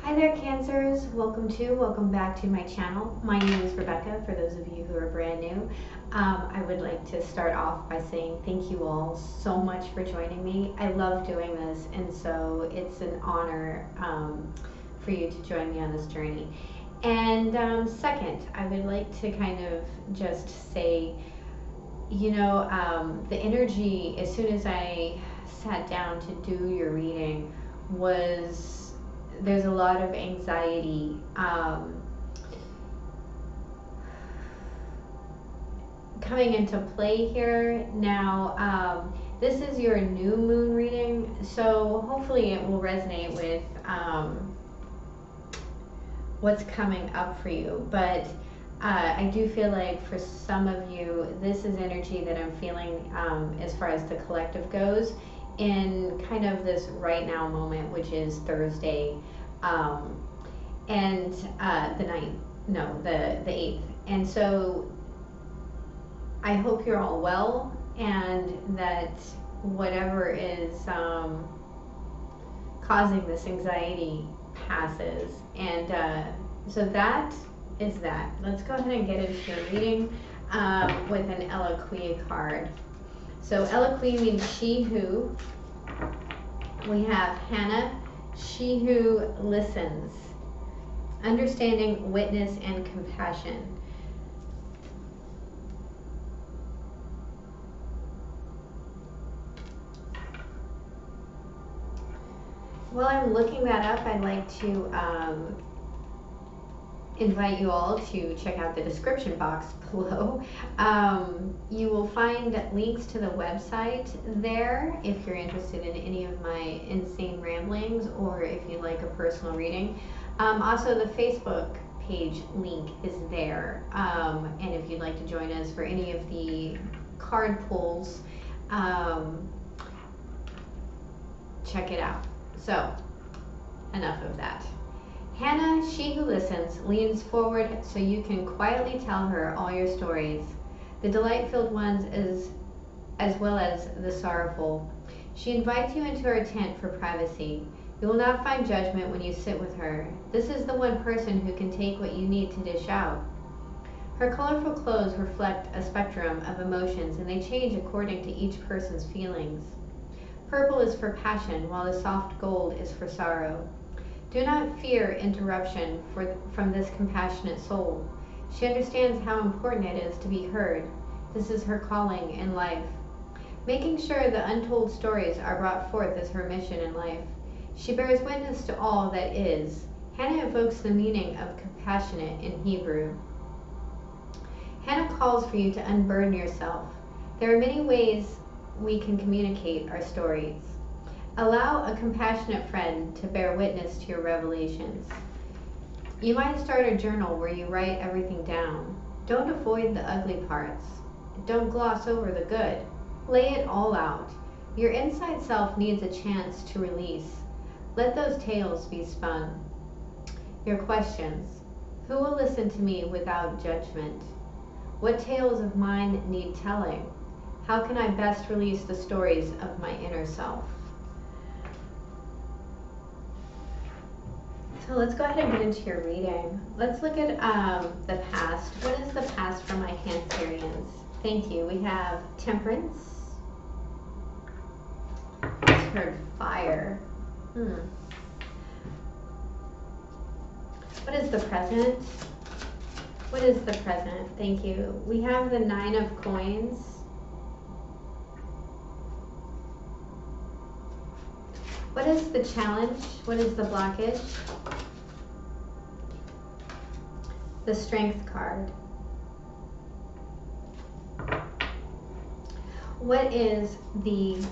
Hi there, Cancers. Welcome back to my channel. My name is Rebecca, for those of you who are brand new. I would like to start off by saying thank you all so much for joining me. I love doing this, and so it's an honor for you to join me on this journey. And second, I would like to kind of just say, the energy as soon as I sat down to do your reading was there's a lot of anxiety coming into play here. Now, this is your new moon reading, so hopefully it will resonate with what's coming up for you. But I do feel like for some of you, this is energy that I'm feeling as far as the collective goes, in kind of this right now moment, which is Thursday, and the 8th. And so I hope you're all well, and that whatever is causing this anxiety passes. And so that is that. Let's go ahead and get into your reading with an Eloquia card. So Eloquia means she who. We have Hannah, she who listens, understanding, witness, and compassion. While I'm looking that up, I'd like to invite you all to check out the description box below. You will find links to the website there if you're interested in any of my insane ramblings, or if you'd like a personal reading. Also, the Facebook page link is there, and if you'd like to join us for any of the card pulls, check it out. So, enough of that. Hannah, she who listens, leans forward so you can quietly tell her all your stories, the delight-filled ones as well as the sorrowful. She invites you into her tent for privacy. You will not find judgment when you sit with her. This is the one person who can take what you need to dish out. Her colorful clothes reflect a spectrum of emotions, and they change according to each person's feelings. Purple is for passion, while the soft gold is for sorrow. Do not fear interruption from this compassionate soul. She understands how important it is to be heard. This is her calling in life. Making sure the untold stories are brought forth is her mission in life. She bears witness to all that is. Hannah evokes the meaning of compassionate in Hebrew. Hannah calls for you to unburden yourself. There are many ways we can communicate our stories. Allow a compassionate friend to bear witness to your revelations. You might start a journal where you write everything down. Don't avoid the ugly parts. Don't gloss over the good. Lay it all out. Your inside self needs a chance to release. Let those tales be spun. Your questions. Who will listen to me without judgment? What tales of mine need telling? How can I best release the stories of my inner self? So let's go ahead and get into your reading. Let's look at the past. What is the past for my Cancerians? Thank you. We have Temperance. Just heard fire. What is the present? What is the present? Thank you. We have the 9 of Coins. What is the challenge? What is the blockage? The Strength card. What is the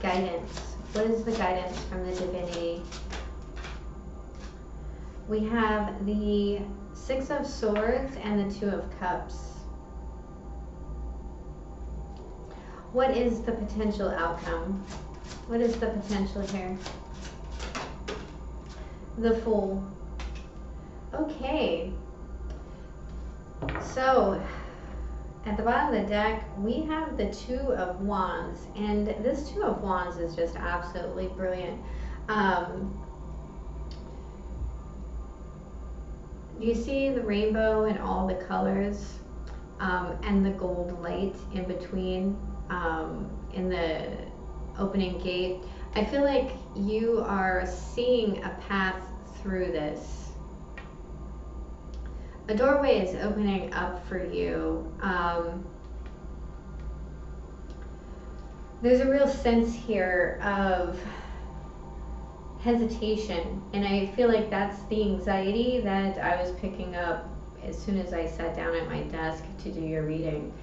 guidance? What is the guidance from the divinity? We have the 6 of Swords and the 2 of Cups. What is the potential outcome? What is the potential here? The Fool. Okay. So, at the bottom of the deck, we have the 2 of Wands. And this 2 of Wands is just absolutely brilliant. Do you see the rainbow and all the colors, and the gold light in between, in the opening gate? I feel like you are seeing a path through this. A doorway is opening up for you. There's a real sense here of hesitation, and I feel like that's the anxiety that I was picking up as soon as I sat down at my desk to do your reading.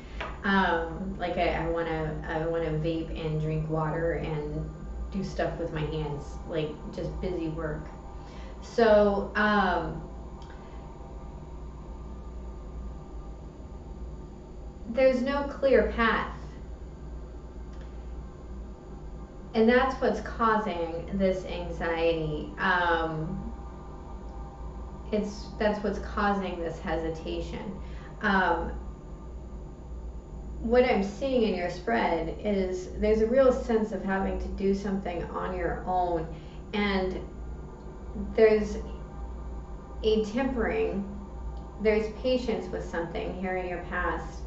Like I want to vape and drink water and do stuff with my hands, like just busy work. So there's no clear path. And that's what's causing this anxiety. That's what's causing this hesitation. What I'm seeing in your spread is there's a real sense of having to do something on your own, and there's a tempering, there's patience with something here in your past,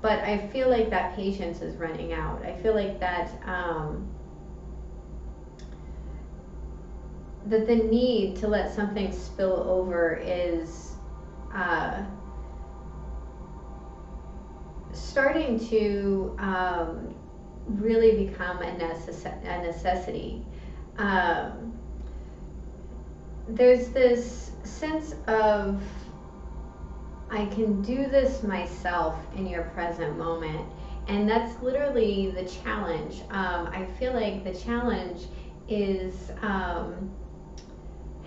but I feel like that patience is running out. I feel like that that the need to let something spill over is starting to really become a necessity. There's this sense of, I can do this myself in your present moment, and that's literally the challenge. I feel like the challenge is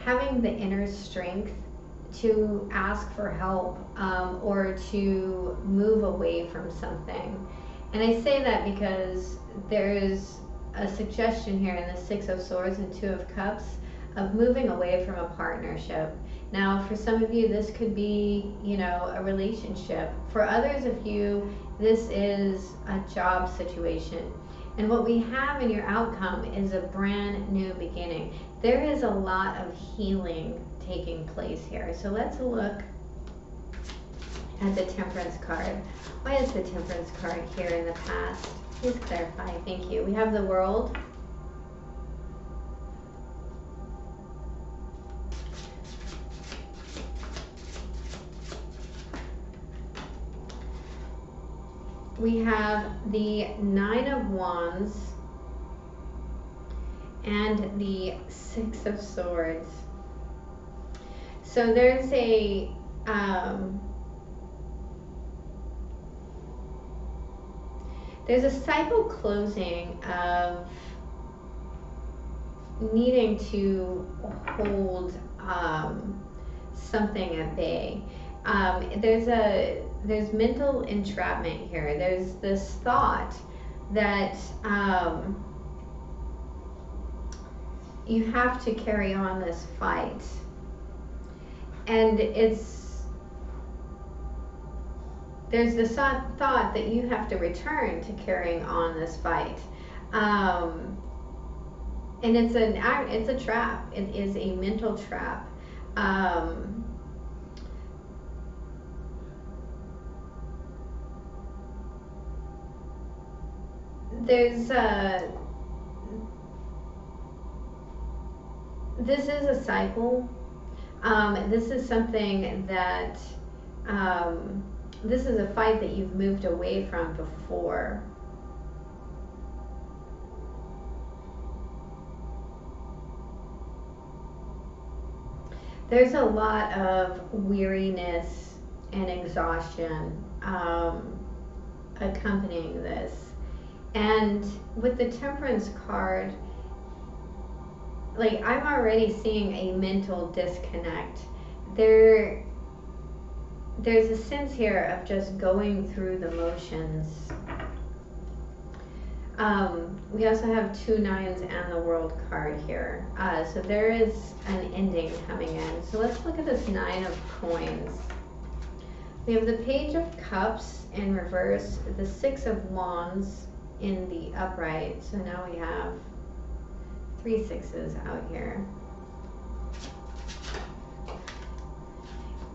having the inner strength to ask for help, or to move away from something. And I say that because there's a suggestion here in the Six of Swords and Two of Cups of moving away from a partnership. Now, for some of you, this could be, a relationship. For others of you, this is a job situation. And what we have in your outcome is a brand new beginning. There is a lot of healing taking place here. So let's look at the Temperance card. Why is the Temperance card here in the past? Please clarify. Thank you. We have the World. We have the Nine of Wands and the Six of Swords. So there's a cycle closing of needing to hold something at bay. There's mental entrapment here. There's this thought that you have to carry on this fight, and there's this thought that you have to return to carrying on this fight, and it's a trap. It is a mental trap. This is a cycle. This is something that this is a fight that you've moved away from before. There's a lot of weariness and exhaustion accompanying this. And with the Temperance card, like, I'm already seeing a mental disconnect. There's a sense here of just going through the motions. We also have two nines and the World card here. So there is an ending coming in. So let's look at this Nine of Coins. We have the Page of Cups in reverse, the Six of Wands in the upright. So now we have 3 sixes out here.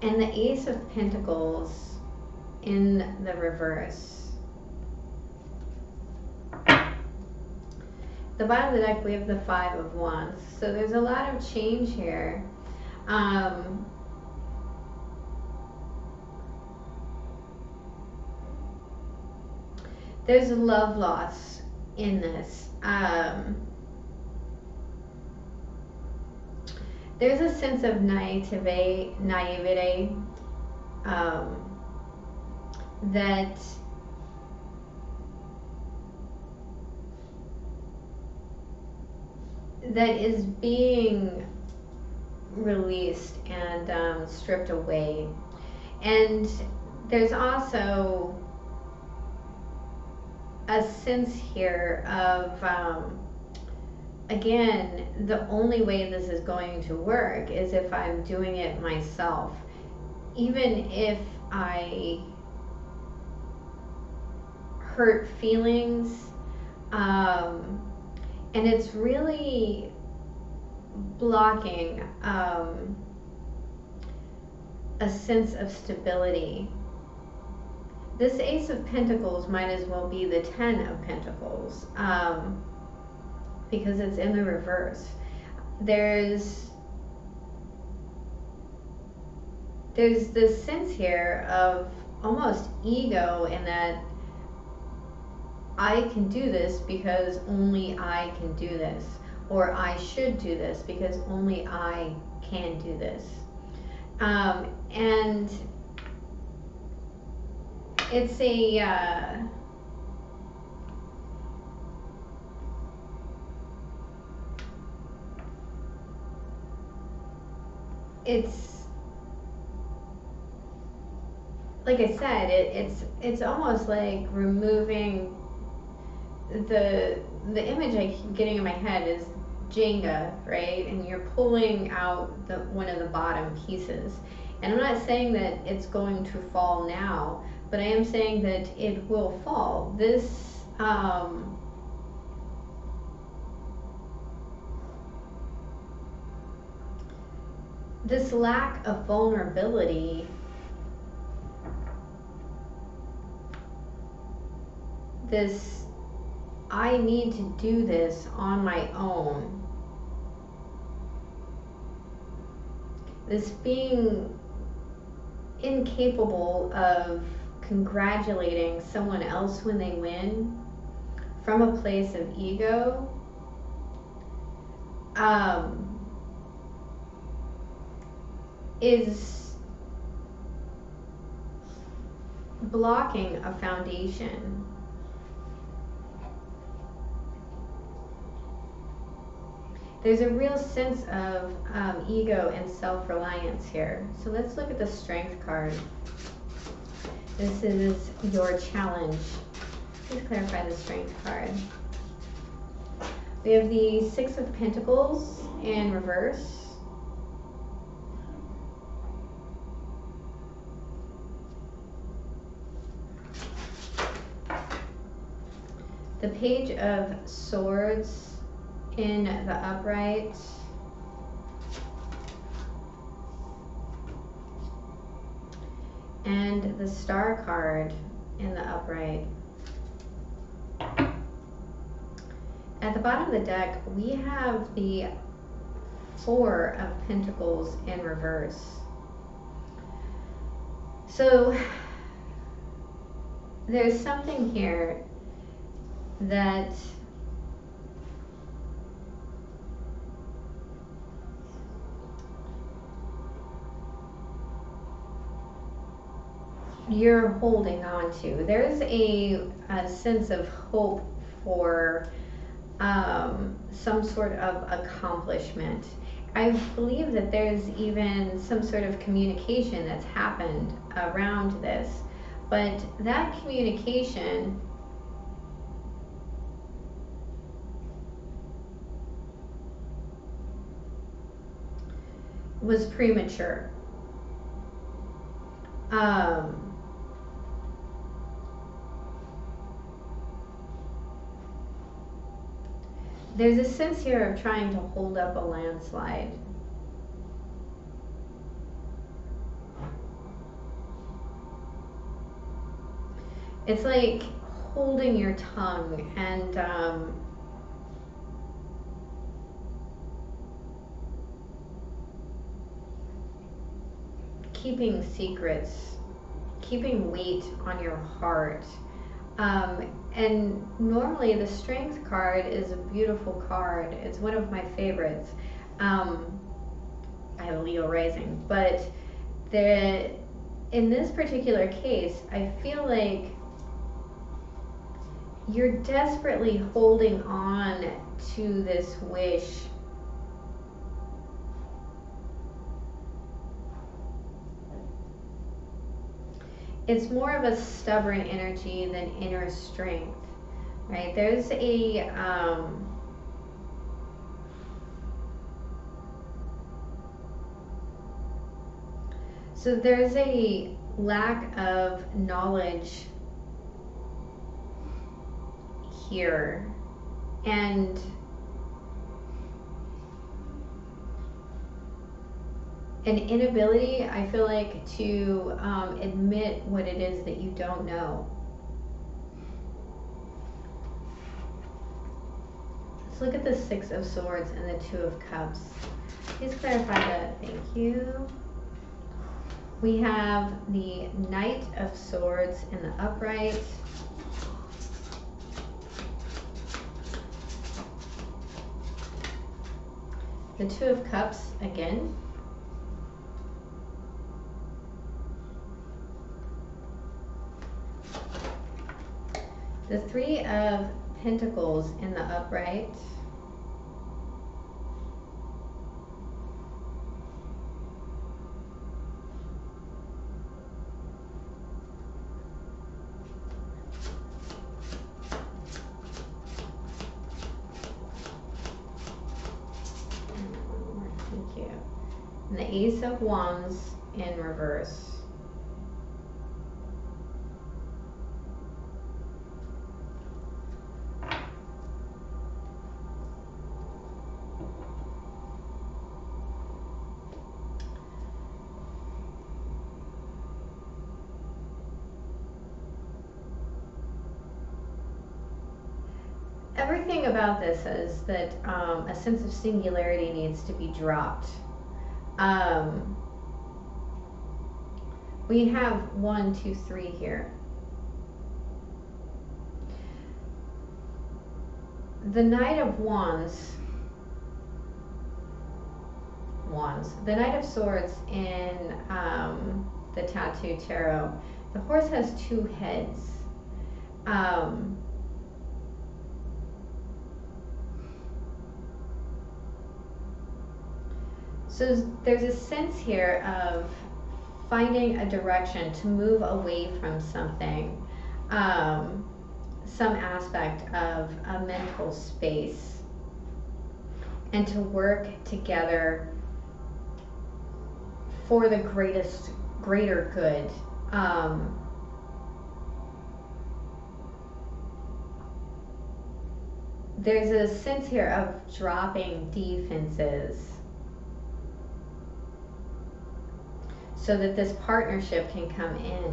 And the Ace of Pentacles in the reverse. The bottom of the deck, we have the Five of Wands. So there's a lot of change here. There's a love loss in this. There's a sense of naivete that is being released and stripped away. And there's also a sense here of again, the only way this is going to work is if I'm doing it myself. Even if I hurt feelings, and it's really blocking a sense of stability. This Ace of Pentacles might as well be the Ten of Pentacles, because it's in the reverse. There's this sense here of almost ego in that I can do this because only I can do this, or I should do this because only I can do this. And it's a it's like I said, it's almost like removing the image I keep getting in my head is Jenga, right? And you're pulling out one of the bottom pieces. And I'm not saying that it's going to fall now, but I am saying that it will fall. This lack of vulnerability, this I need to do this on my own, this being incapable of congratulating someone else when they win from a place of ego, is blocking a foundation. There's a real sense of ego and self-reliance here. So let's look at the Strength card. This is your challenge. Please clarify the Strength card. We have the Six of Pentacles in reverse. The Page of Swords in the upright. And the Star card in the upright. At the bottom of the deck, we have the Four of Pentacles in reverse. So there's something here that you're holding on to. There's a sense of hope for some sort of accomplishment. I believe that there's even some sort of communication that's happened around this, but that communication was premature. There's a sense here of trying to hold up a landslide. It's like holding your tongue and keeping secrets, keeping weight on your heart. And normally the Strength card is a beautiful card. It's one of my favorites. I have a Leo rising, but in this particular case, I feel like you're desperately holding on to this wish. It's more of a stubborn energy than inner strength, right? There's a so there's a lack of knowledge here, and an inability, I feel like, to admit what it is that you don't know. Let's look at the Six of Swords and the Two of Cups. Please clarify that. Thank you. We have the Knight of Swords in the upright. The Two of Cups again. The Three of Pentacles in the upright. Thank you. And the Ace of Wands in reverse. Everything about this is that a sense of singularity needs to be dropped. We have 1, 2, 3 here. The Knight of Wands, the Knight of Swords in the Tattoo Tarot. The horse has 2 heads. So there's a sense here of finding a direction to move away from something, some aspect of a mental space, and to work together for the greater good. There's a sense here of dropping defenses so that this partnership can come in.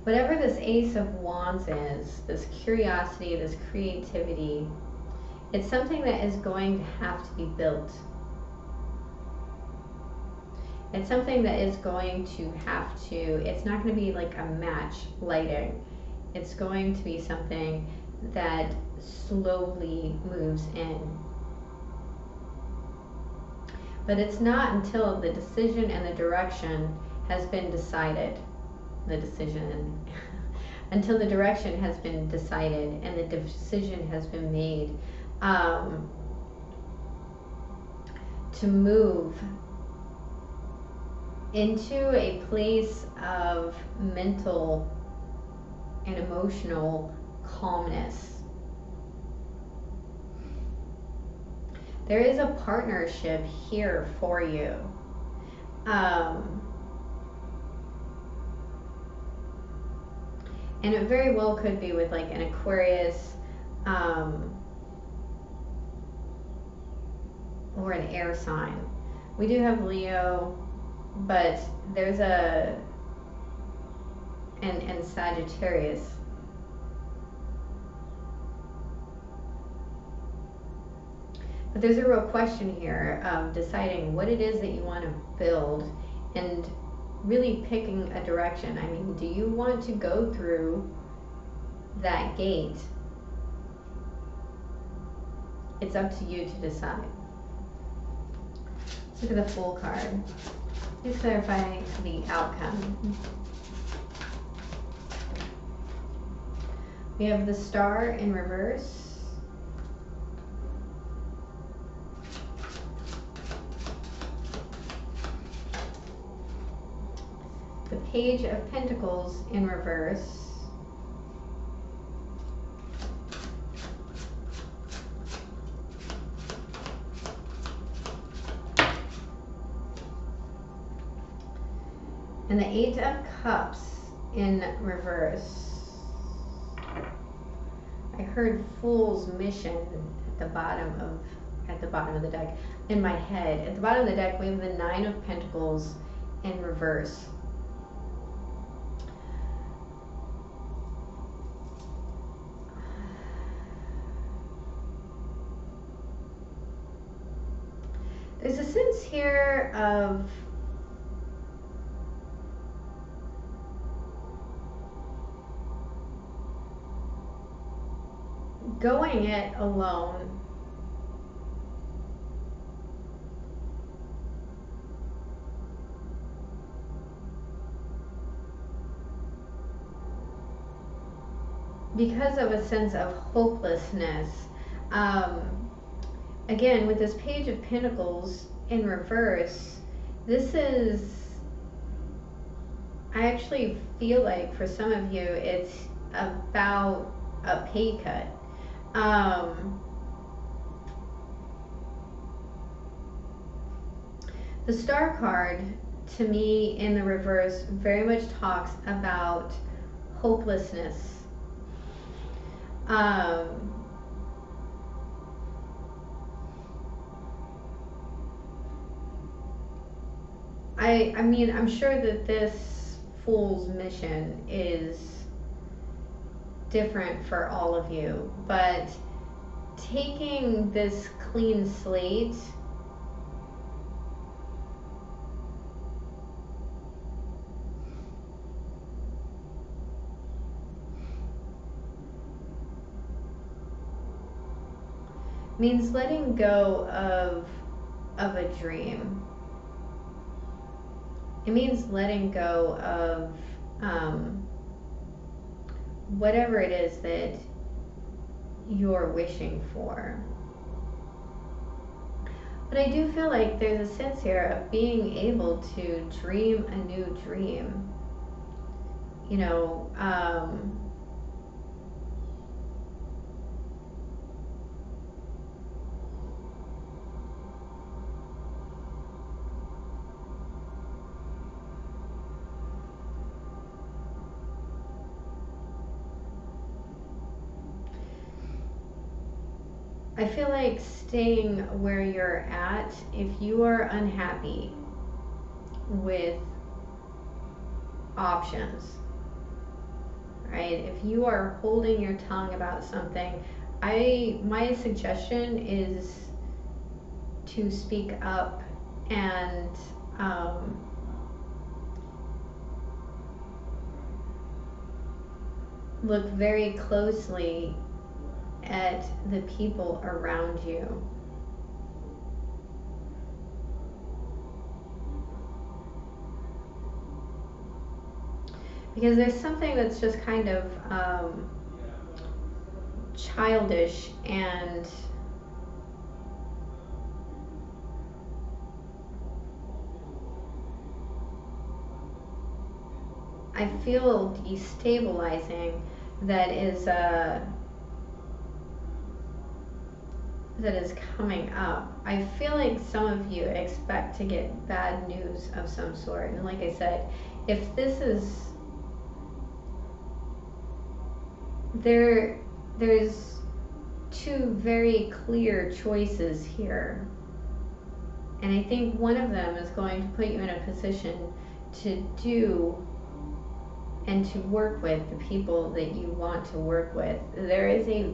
Whatever this Ace of Wands is, this curiosity, this creativity, it's something that is going to have to be built. It's something that is going to have to, it's not going to be like a match lighting. It's going to be something that slowly moves in. But it's not until the decision and the direction has been decided, until the direction has been decided and the decision has been made to move into a place of mental and emotional calmness. There is a partnership here for you. And it very well could be with like an Aquarius, or an air sign. We do have Leo, but there's and Sagittarius. But there's a real question here of deciding what it is that you want to build and really picking a direction. I mean, do you want to go through that gate? It's up to you to decide. Let's look at the Fool card. Please clarify the outcome. We have the Star in reverse. The Page of Pentacles in reverse. And the Eight of Cups in reverse. I heard Fool's Mission at the bottom of the deck. In my head, at the bottom of the deck, we have the Nine of Pentacles in reverse. There's a sense here of going it alone. Because of a sense of hopelessness. Again, with this Page of Pentacles in reverse, this is, I actually feel like for some of you, it's about a pay cut. The Star card, to me, in the reverse, very much talks about hopelessness. I mean, I'm sure that this Fool's Mission is different for all of you, but taking this clean slate means letting go of a dream. It means letting go of whatever it is that you're wishing for. But I do feel like there's a sense here of being able to dream a new dream. You know, I feel like staying where you're at, if you are unhappy with options, right? If you are holding your tongue about something, my suggestion is to speak up and look very closely at the people around you. Because there's something that's just kind of childish, and I feel destabilizing that is coming up. I feel like some of you expect to get bad news of some sort, and like I said, if this is there's two very clear choices here. And I think one of them is going to put you in a position to do and to work with the people that you want to work with. There is a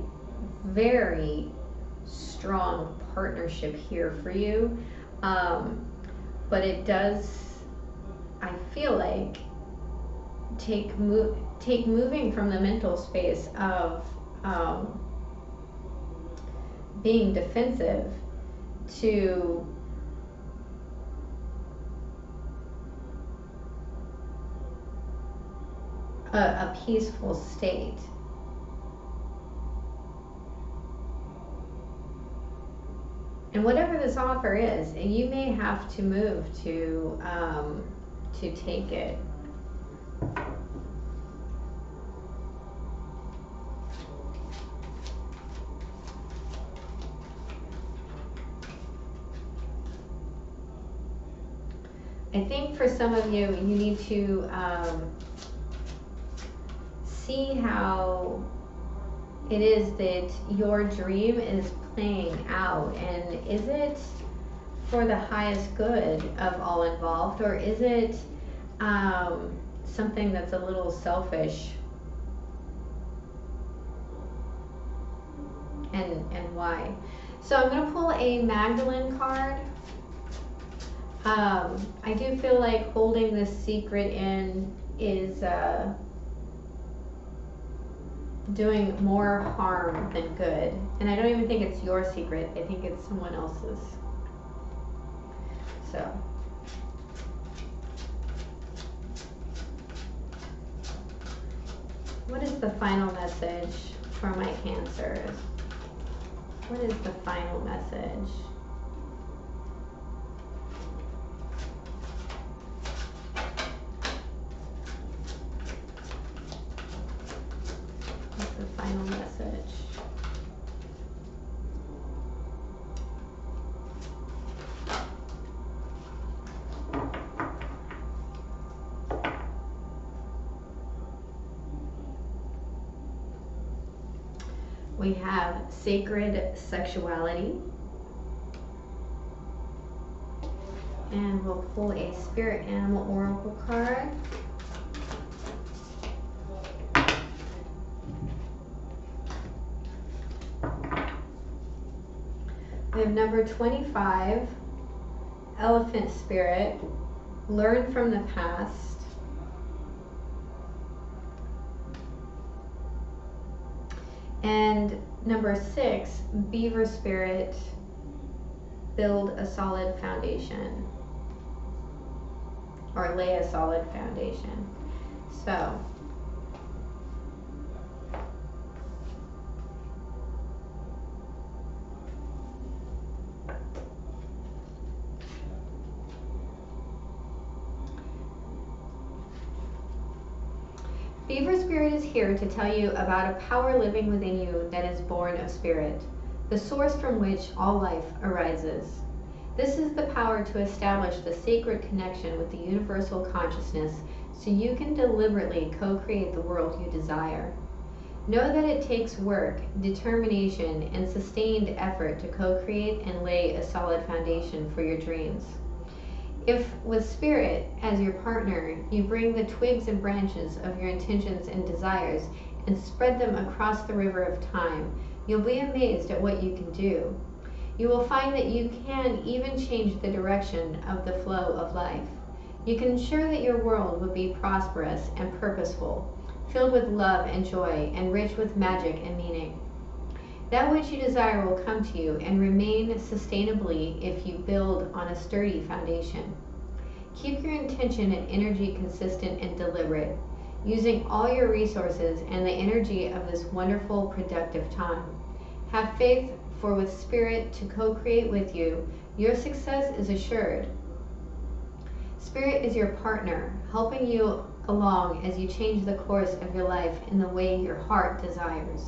very strong partnership here for you, but it does, I feel like, take moving from the mental space of being defensive to a peaceful state. And whatever this offer is, you may have to move to take it. I think for some of you, you need to see how it is that your dream is playing out, and is it for the highest good of all involved, or is it something that's a little selfish, and why? So I'm going to pull a Magdalene card. I do feel like holding this secret in is doing more harm than good. And I don't even think it's your secret. I think it's someone else's. So. What is the final message for my Cancers? What is the final message? What's the final message? We have sacred sexuality. And we'll pull a spirit animal oracle card. We have number 25, elephant spirit, learn from the past. And number 6, beaver spirit, build a solid foundation, or lay a solid foundation. So, Beaver Spirit is here to tell you about a power living within you that is born of spirit, the source from which all life arises. This is the power to establish the sacred connection with the universal consciousness so you can deliberately co-create the world you desire. Know that it takes work, determination, and sustained effort to co-create and lay a solid foundation for your dreams. If, with spirit as your partner, you bring the twigs and branches of your intentions and desires and spread them across the river of time, you'll be amazed at what you can do. You will find that you can even change the direction of the flow of life. You can ensure that your world will be prosperous and purposeful, filled with love and joy, and rich with magic and meaning. That which you desire will come to you and remain sustainably if you build on a sturdy foundation. Keep your intention and energy consistent and deliberate, using all your resources and the energy of this wonderful, productive time. Have faith, for with spirit to co-create with you, your success is assured. Spirit is your partner, helping you along as you change the course of your life in the way your heart desires.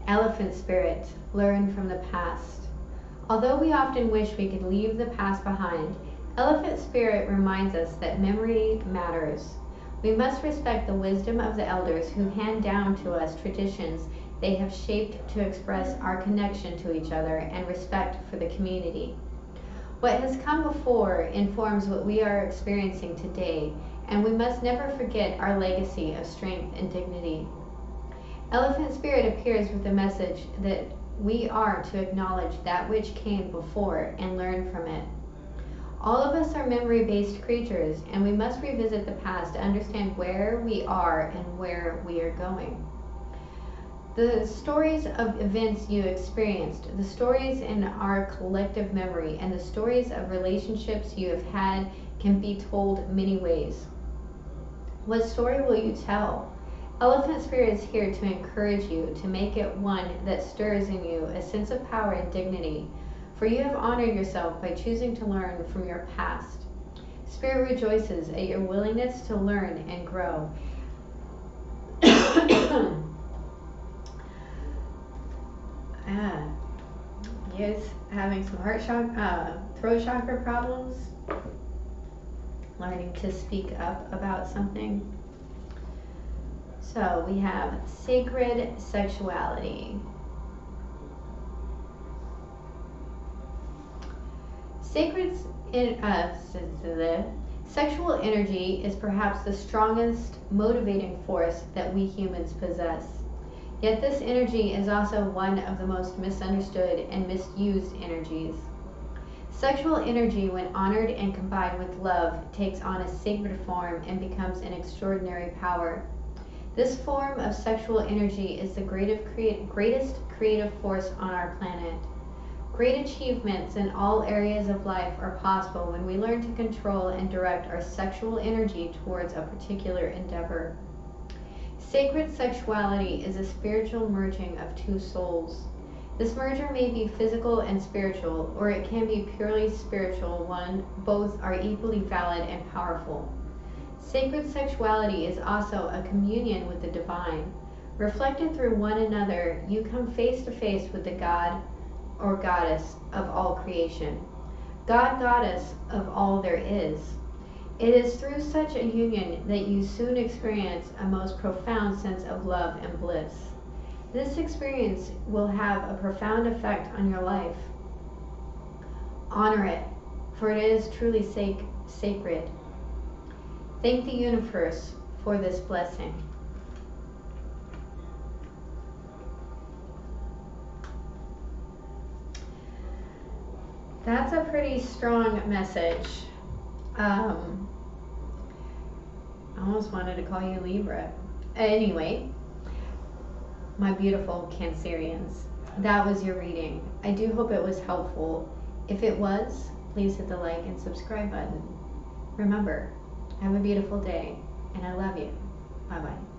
Elephant spirit, learn from the past. Although we often wish we could leave the past behind, elephant spirit reminds us that memory matters. We must respect the wisdom of the elders who hand down to us traditions they have shaped to express our connection to each other and respect for the community. What has come before informs what we are experiencing today, and we must never forget our legacy of strength and dignity. Elephant Spirit appears with the message that we are to acknowledge that which came before and learn from it. All of us are memory-based creatures, and we must revisit the past to understand where we are and where we are going. The stories of events you experienced, the stories in our collective memory, and the stories of relationships you have had can be told many ways. What story will you tell? Elephant Spirit is here to encourage you to make it one that stirs in you a sense of power and dignity, for you have honored yourself by choosing to learn from your past. Spirit rejoices at your willingness to learn and grow. You guys having some throat chakra problems? Learning to speak up about something. So we have sacred sexuality. Sexual energy is perhaps the strongest motivating force that we humans possess. Yet this energy is also one of the most misunderstood and misused energies. Sexual energy, when honored and combined with love, takes on a sacred form and becomes an extraordinary power. This form of sexual energy is the greatest creative force on our planet. Great achievements in all areas of life are possible when we learn to control and direct our sexual energy towards a particular endeavor. Sacred sexuality is a spiritual merging of two souls. This merger may be physical and spiritual, or it can be purely spiritual one. Both are equally valid and powerful. Sacred sexuality is also a communion with the divine. Reflected through one another, you come face to face with the God or Goddess of all creation. God, Goddess of all there is. It is through such a union that you soon experience a most profound sense of love and bliss. This experience will have a profound effect on your life. Honor it, for it is truly sacred. Thank the universe for this blessing. That's a pretty strong message. I almost wanted to call you Libra. Anyway, my beautiful Cancerians, that was your reading. I do hope it was helpful. If it was, please hit the like and subscribe button. Remember, have a beautiful day, and I love you. Bye-bye.